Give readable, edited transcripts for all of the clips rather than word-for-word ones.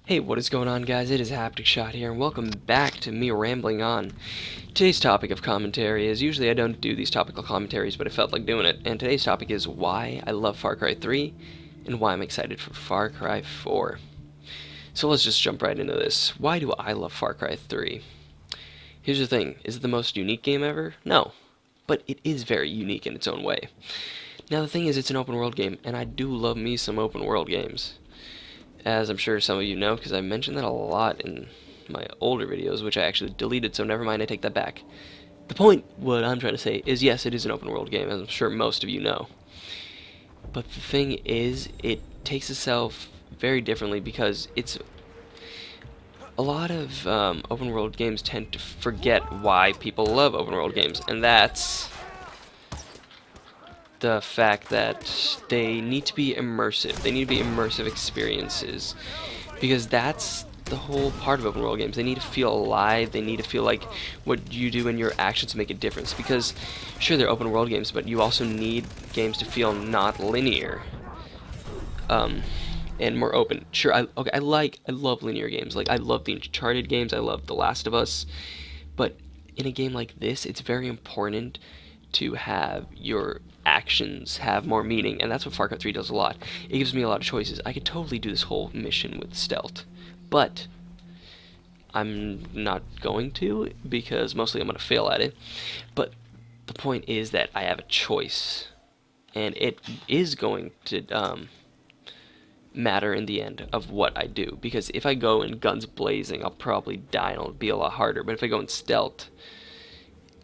Hey, what is going on, guys? It is Haptic Shot here, and welcome back to me rambling on. Today's topic of commentary is usually I don't do these topical commentaries, but I felt like doing it. And today's topic is why I love Far Cry 3 and why I'm excited for Far Cry 4. So let's just jump right into this. Why do I love Far Cry 3? Here's the thing: is it the most unique game ever? No, but it is very unique in its own way. Now the thing is, it's an open world game, and I do love me some open world games. As I'm sure some of you know, because I mentioned that a lot in my older videos, which I actually deleted, so never mind, I take that back. The point, what I'm trying to say, is yes, it is an open world game, as I'm sure most of you know. But the thing is, it takes itself very differently because it's... A lot of open world games tend to forget why people love open world games, and that's the fact that they need to be immersive. They need to be immersive experiences, because that's the whole part of open world games. They need to feel alive. They need to feel like what you do and your actions make a difference. Because sure, they're open world games, but you also need games to feel not linear, and more open. Sure, I love linear games. Like I love the Uncharted games. I love The Last of Us. But in a game like this, it's very important to have your actions have more meaning, and that's what Far Cry 3 does a lot. It gives me a lot of choices. I could totally do this whole mission with stealth, but I'm not going to, because mostly I'm going to fail at it. But the point is that I have a choice, and it is going to matter in the end of what I do, because if I go in guns blazing, I'll probably die and it'll be a lot harder. But if I go in stealth,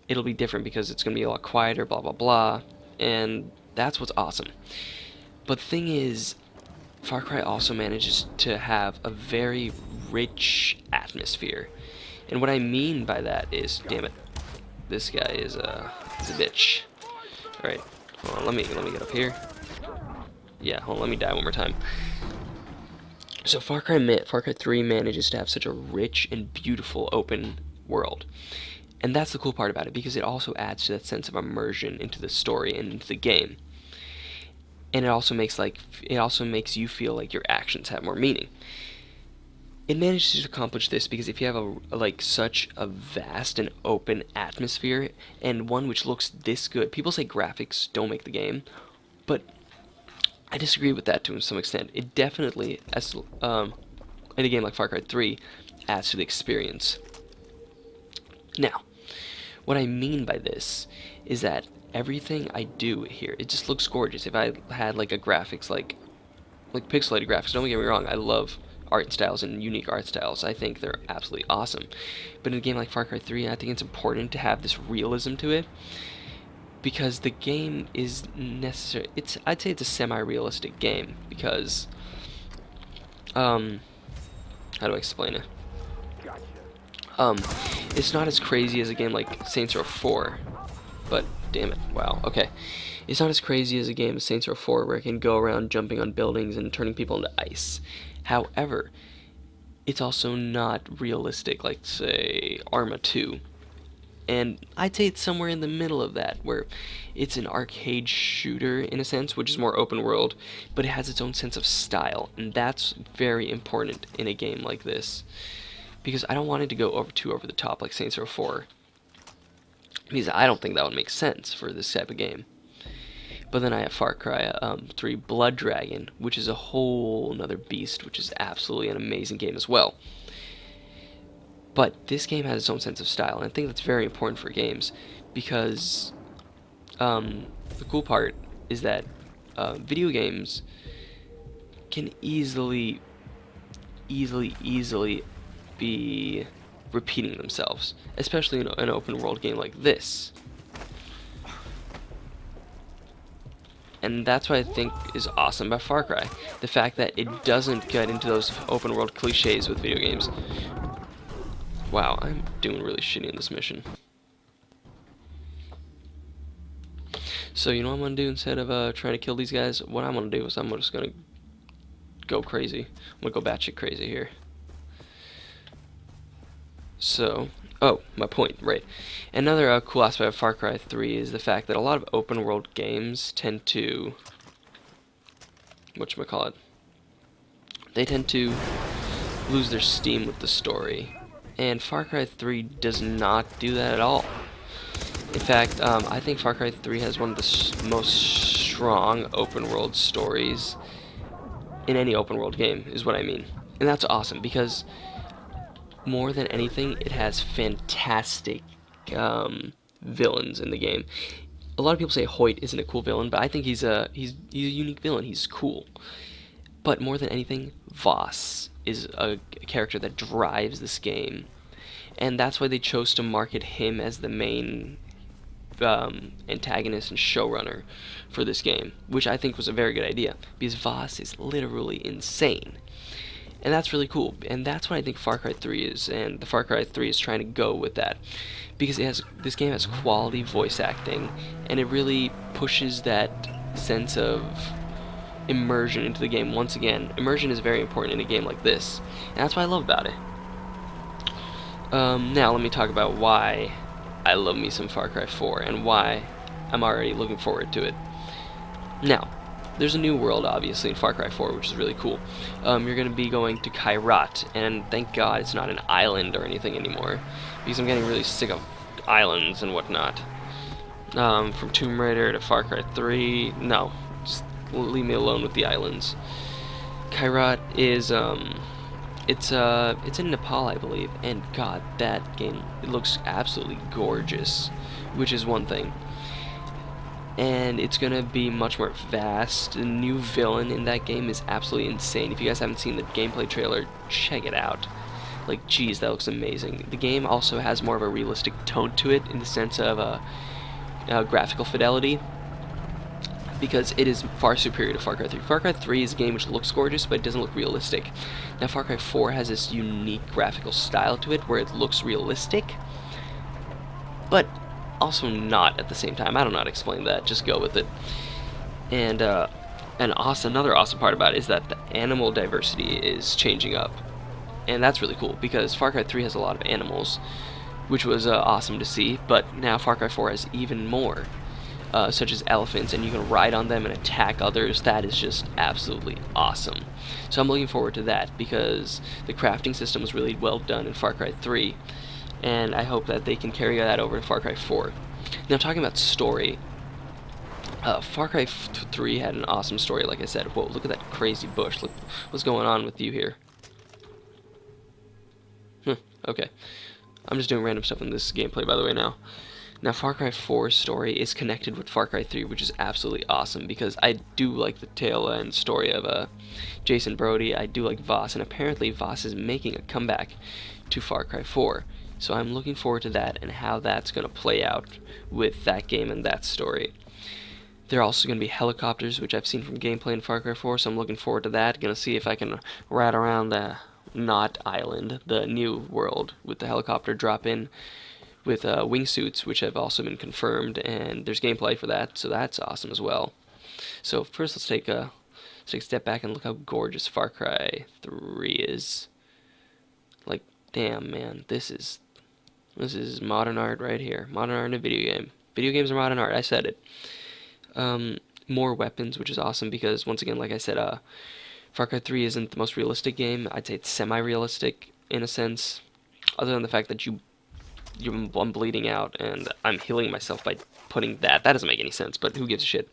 it'll be different because it's going to be a lot quieter, blah blah blah, and that's what's awesome. But the thing is, Far Cry also manages to have a very rich atmosphere, and what I mean by that is, damn it, this guy is a bitch. All right, hold on, let me get up here. Yeah, hold on, let me die one more time. So Far Cry 3 manages to have such a rich and beautiful open world. And that's the cool part about it, because it also adds to that sense of immersion into the story and into the game. And it also makes you feel like your actions have more meaning. It manages to accomplish this because if you have such a vast and open atmosphere, and one which looks this good, people say graphics don't make the game, but I disagree with that to some extent. It definitely, as in a game like Far Cry 3, adds to the experience. Now, what I mean by this is that everything I do here, it just looks gorgeous. If I had like a graphics, like pixelated graphics, don't get me wrong, I love art styles and unique art styles. I think they're absolutely awesome. But in a game like Far Cry 3, I think it's important to have this realism to it, because the game is necessary. I'd say it's a semi-realistic game, because how do I explain it? It's not as crazy as a game like Saints Row 4, but damn it, wow, okay. It's not as crazy as a game of Saints Row 4 where it can go around jumping on buildings and turning people into ice. However, it's also not realistic like, say, Arma 2. And I'd say it's somewhere in the middle of that, where it's an arcade shooter in a sense, which is more open world, but it has its own sense of style, and that's very important in a game like this. Because I don't want it to go over the top like Saints Row 4. Because I don't think that would make sense for this type of game. But then I have Far Cry 3 Blood Dragon, which is a whole another beast, which is absolutely an amazing game as well. But this game has its own sense of style, and I think that's very important for games, because the cool part is that video games can easily be repeating themselves, especially in an open world game like this. And that's what I think is awesome about Far Cry, the fact that it doesn't get into those open world cliches with video games. Wow, I'm doing really shitty in this mission. So you know what I'm gonna do instead of trying to kill these guys? What I'm gonna do is I'm just gonna go crazy. I'm gonna go batshit crazy here. So, oh, my point, right. Another cool aspect of Far Cry 3 is the fact that a lot of open world games tend to, whatchamacallit, they tend to lose their steam with the story. And Far Cry 3 does not do that at all. In fact, I think Far Cry 3 has one of the most strong open world stories in any open world game, is what I mean. And that's awesome because more than anything, it has fantastic villains in the game. A lot of people say Hoyt isn't a cool villain, but I think he's a unique villain. He's cool. But more than anything, Voss is a character that drives this game, and that's why they chose to market him as the main antagonist and showrunner for this game, which I think was a very good idea, because Voss is literally insane. And that's really cool, and that's what I think Far Cry 3 is, and the Far Cry 3 is trying to go with that, because this game has quality voice acting, and it really pushes that sense of immersion into the game. Once again, immersion is very important in a game like this, and that's what I love about it. Now let me talk about why I love me some Far Cry 4, and why I'm already looking forward to it. Now, there's a new world, obviously, in Far Cry 4, which is really cool. You're going to be going to Kyrat, and thank God it's not an island or anything anymore, because I'm getting really sick of islands and whatnot. From Tomb Raider to Far Cry 3, no, just leave me alone with the islands. Kyrat is, it's in Nepal, I believe, and God, that game, it looks absolutely gorgeous, which is one thing. And it's gonna be much more vast. The new villain in that game is absolutely insane. If you guys haven't seen the gameplay trailer, check it out. Like, geez, that looks amazing. The game also has more of a realistic tone to it in the sense of graphical fidelity, because it is far superior to Far Cry 3. Far Cry 3 is a game which looks gorgeous, but it doesn't look realistic. Now, Far Cry 4 has this unique graphical style to it where it looks realistic, but also not at the same time. I don't know how to explain that, just go with it. And another awesome part about it is that the animal diversity is changing up, and that's really cool because Far Cry 3 has a lot of animals, which was awesome to see, but now Far Cry 4 has even more, such as elephants, and you can ride on them and attack others. That is just absolutely awesome. So I'm looking forward to that because the crafting system was really well done in Far Cry 3, and I hope that they can carry that over to Far Cry 4. Now, talking about story, Far Cry 3 had an awesome story, like I said. Whoa, look at that crazy bush. Look what's going on with you here. Okay. I'm just doing random stuff in this gameplay, by the way, now. Now, Far Cry 4's story is connected with Far Cry 3, which is absolutely awesome, because I do like the tale and story of Jason Brody. I do like Voss, and apparently Voss is making a comeback to Far Cry 4. So I'm looking forward to that and how that's going to play out with that game and that story. There are also going to be helicopters, which I've seen from gameplay in Far Cry 4, so I'm looking forward to that. Going to see if I can ride around the Knot Island, the new world, with the helicopter drop-in with wingsuits, which have also been confirmed, and there's gameplay for that, so that's awesome as well. So first, let's take a step back and look how gorgeous Far Cry 3 is. Like, damn, man, this is modern art right here. Modern art in a video game. Video games are modern art. I said it. More weapons, which is awesome because, once again, like I said, Far Cry 3 isn't the most realistic game. I'd say it's semi-realistic in a sense, other than the fact that I'm bleeding out and I'm healing myself by putting that. That doesn't make any sense, but who gives a shit?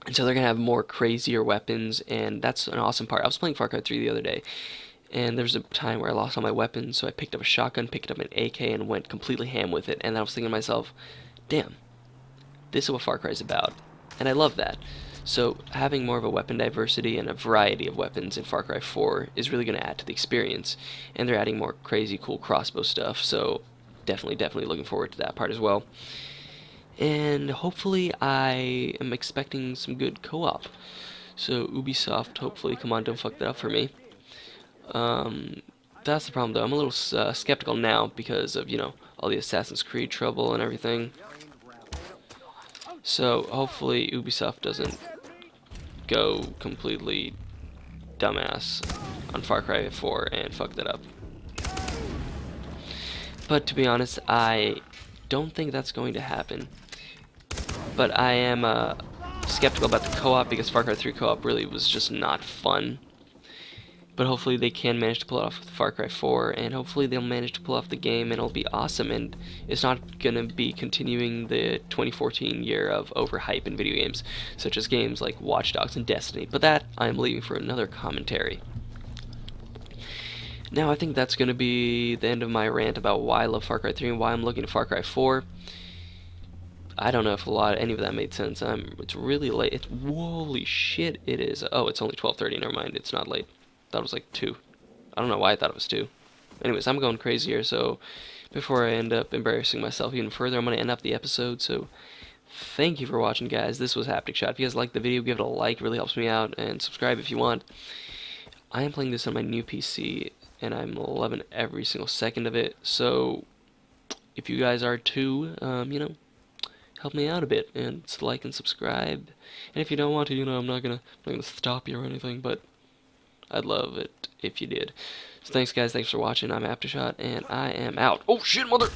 And so they're going to have more crazier weapons, and that's an awesome part. I was playing Far Cry 3 the other day, and there was a time where I lost all my weapons, so I picked up a shotgun, picked up an AK, and went completely ham with it. And I was thinking to myself, damn, this is what Far Cry is about. And I love that. So having more of a weapon diversity and a variety of weapons in Far Cry 4 is really going to add to the experience. And they're adding more crazy cool crossbow stuff, so definitely looking forward to that part as well. And hopefully I am expecting some good co-op. So Ubisoft, hopefully, come on, don't fuck that up for me. That's the problem, though. I'm a little skeptical now because of, all the Assassin's Creed trouble and everything. So hopefully Ubisoft doesn't go completely dumbass on Far Cry 4 and fuck that up. But to be honest, I don't think that's going to happen. But I am skeptical about the co-op because Far Cry 3 co-op really was just not fun. But hopefully they can manage to pull it off with Far Cry 4, and hopefully they'll manage to pull off the game, and it'll be awesome, and it's not gonna be continuing the 2014 year of overhype in video games, such as games like Watch Dogs and Destiny. But that I am leaving for another commentary. Now I think that's gonna be the end of my rant about why I love Far Cry 3 and why I'm looking at Far Cry 4. I don't know if any of that made sense. It's really late. Holy shit, it is. Oh, it's only 12:30. Never mind. It's not late. Thought it was like 2. I don't know why I thought it was 2. Anyways, I'm going crazy here, so before I end up embarrassing myself even further, I'm going to end up the episode. So thank you for watching, guys. This was Haptic Shot. If you guys liked the video, give it a like. It really helps me out. And subscribe if you want. I am playing this on my new PC, and I'm loving every single second of it. So if you guys are too, help me out a bit and like and subscribe. And if you don't want to, I'm not gonna stop you or anything, but I'd love it if you did. So thanks, guys. Thanks for watching. I'm Aftershock, and I am out. Oh shit, mother.